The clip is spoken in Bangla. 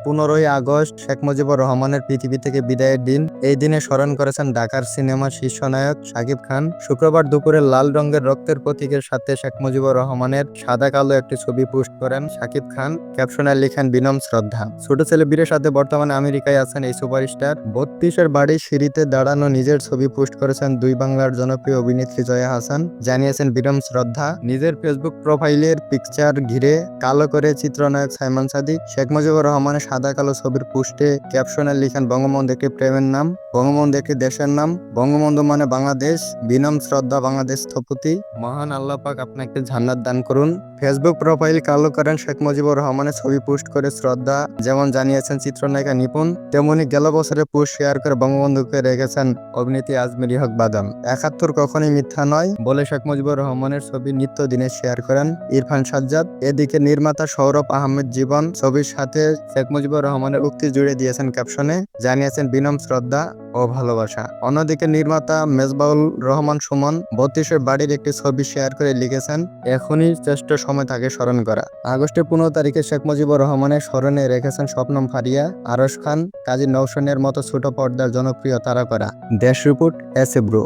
15ই আগস্ট শেখ মুজিবুর রহমানের পৃথিবী থেকে বিদায়ের দিন। এই দিনে স্মরণ করেছেন ঢাকার সিনেমার শীর্ষনায়ক শাকিব খান। শুক্রবার দুপুরে লাল রঙের রক্তের প্রতীকের সাথে শেখ মুজিবুর রহমানের সাদা কালো একটি ছবি পোস্ট করেন শাকিব খান। ক্যাপশনে লিখেন বিনম্র শ্রদ্ধা। ছোট ছেলে বীরের সাথে বর্তমানে আমেরিকায় আছেন এই সুপারস্টার। 32-এর বাড়ির সিঁড়িতে দাঁড়ানো নিজের ছবি পোস্ট করেছেন দুই বাংলার জনপ্রিয় অভিনেত্রী জয়া হাসান। জানিয়েছেন বিনম্র শ্রদ্ধা। নিজের ফেসবুক প্রোফাইলের পিকচার ঘিরে কালো করে চিত্রনায়ক সাইমন সাদিক শেখ মুজিবুর রহমানের সাদা কালো ছবির পোস্টে ক্যাপশনে লিখেন বঙ্গবন্ধু একটি প্রেমের নাম, বঙ্গবন্ধু একটি দেশের নাম, বঙ্গবন্ধু মানে বাংলাদেশ, বিনম্র শ্রদ্ধা বাংলাদেশ স্থপতি, মহান আল্লাহ পাক আপনাকে জান্নাত দান করুন। ফেসবুক প্রোফাইল কালো করেন শেখ মুজিবুর রহমানের ছবি পোস্ট করে শ্রদ্ধা। যেমন জানিয়েছেন চিত্রনায়িকা নিপুণ, তেমনি গেল বছরে পোস্ট শেয়ার করে বঙ্গবন্ধুকে রেখেছেন অভিনেত্রী আজমেরী হক বাদাম। 71 কখনোই মিথ্যা নয় বলে শেখ মুজিবুর রহমানের ছবি নিত্যদিনে শেয়ার করেন ইরফান সাজ্জাদ। এদিকে নির্মাতা সৌরভ আহমেদ জীবন ছবির সাথে শেখ মুজিবুর রহমানের উক্তি জুড়ে দিয়েছেন ক্যাপশনে, জানিয়েছেন বিনম্র শ্রদ্ধা ও ভালোবাসা। অন্যদিকে নির্মাতা মেজবাউল রহমান সুমন 32-এর বাড়ির একটি ছবি শেয়ার করে লিখেছেন, এখনই শ্রেষ্ঠ সময় তাকে স্মরণ করা। আগস্টের 15 তারিখে শেখ মুজিবুর রহমানের স্মরণে রেখেছেন শবনম ফারিয়া, আরশ খান, কাজী নওশনের মতো ছোট পর্দার জনপ্রিয় তারকারা। দেশ রিপোর্ট, এস এ ব্রো।